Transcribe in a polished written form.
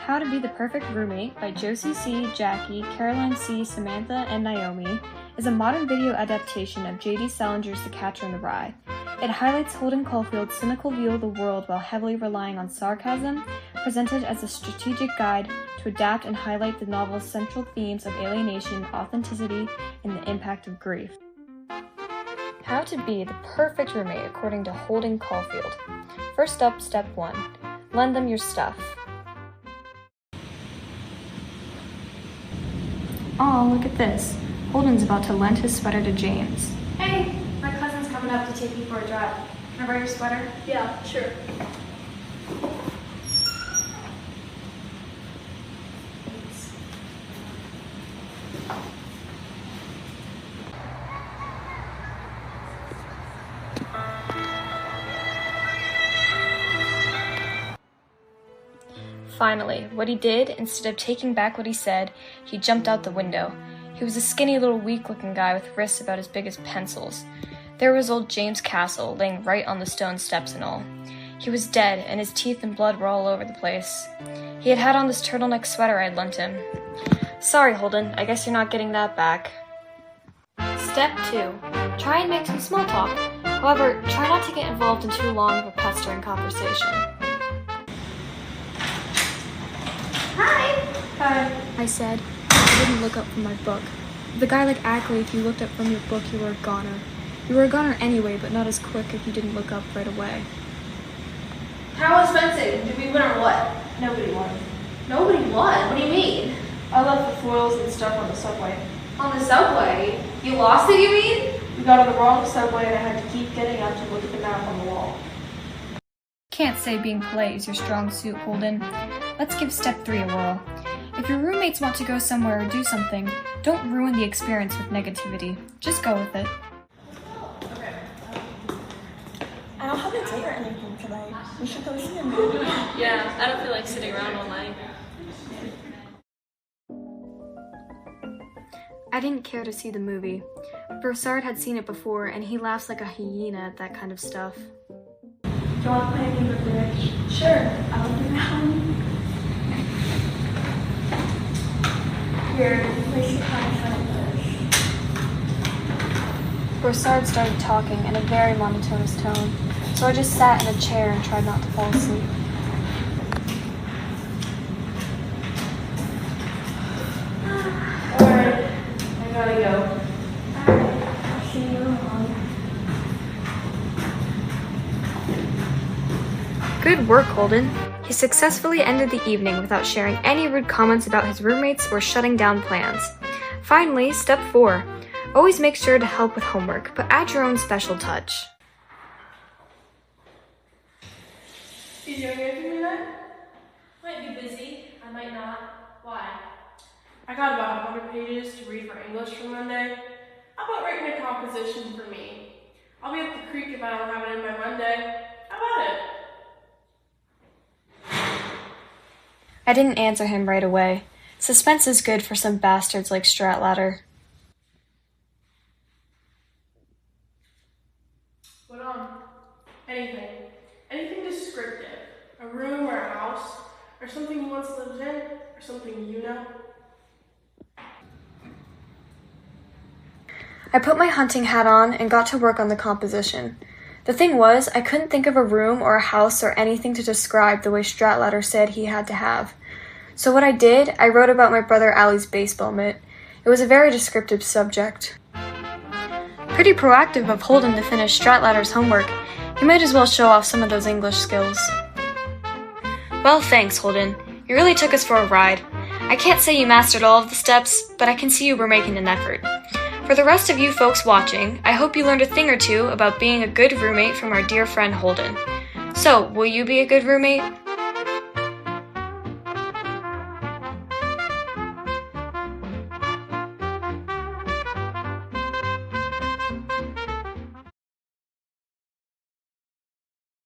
How to Be the Perfect Roommate by Josie C., Jackie, Caroline C., Samantha, and Naomi is a modern video adaptation of J.D. Salinger's The Catcher in the Rye. It highlights Holden Caulfield's cynical view of the world while heavily relying on sarcasm, presented as a strategic guide to adapt and highlight the novel's central themes of alienation, authenticity, and the impact of grief. How to Be the Perfect Roommate according to Holden Caulfield. First up, step 1. Lend them your stuff. Oh, look at this. Holden's about to lend his sweater to James. Hey, my cousin's coming up to take you for a drive. Can I borrow your sweater? Yeah, sure. Finally, what he did, instead of taking back what he said, he jumped out the window. He was a skinny little weak-looking guy with wrists about as big as pencils. There was old James Castle, laying right on the stone steps and all. He was dead, and his teeth and blood were all over the place. He had on this turtleneck sweater I'd lent him. Sorry, Holden, I guess you're not getting that back. Step 2. Try and make some small talk. However, try not to get involved in too long of a pestering conversation. Hi. I said. I didn't look up from my book. The guy like Ackley, if you looked up from your book, you were a goner. You were a goner anyway, but not as quick if you didn't look up right away. How was fencing? Did we win or what? Nobody won. Nobody won? What do you mean? I left the foils and stuff on the subway. On the subway? You lost it, you mean? We got on the wrong subway and I had to keep getting up to look at the map on the wall. Can't say being polite is your strong suit, Holden. Let's give step 3 a whirl. If your roommates want to go somewhere or do something, don't ruin the experience with negativity. Just go with it. I don't have a date or anything tonight. We should go see a movie. Yeah, I don't feel like sitting around all night. I didn't care to see the movie. Brossard had seen it before, and he laughs like a hyena at that kind of stuff. Do you want to play a game of bridge? Sure. I'll do that. Here, place your card in front of this. Brossard started talking in a very monotonous tone, so I just sat in a chair and tried not to fall asleep. Alright, I gotta go. Alright, I'll see you along. Good work, Holden. He successfully ended the evening without sharing any rude comments about his roommates or shutting down plans. Finally, step 4. Always make sure to help with homework, but add your own special touch. You doing anything tonight? Might be busy. I might not. Why? I got about 100 pages to read for English for Monday. How about writing a composition for me? I'll be up the creek if I don't have it in by Monday. How about it? I didn't answer him right away. Suspense is good for some bastards like Stratlatter. What anything. Anything descriptive. A room or a house, or something you once lived in, or something you know. I put my hunting hat on and got to work on the composition. The thing was, I couldn't think of a room or a house or anything to describe the way Stratlatter said he had to have. So what I did, I wrote about my brother Allie's baseball mitt. It was a very descriptive subject. Pretty proactive of Holden to finish Stratlatter's homework. He might as well show off some of those English skills. Well, thanks, Holden. You really took us for a ride. I can't say you mastered all of the steps, but I can see you were making an effort. For the rest of you folks watching, I hope you learned a thing or two about being a good roommate from our dear friend Holden. So, will you be a good roommate?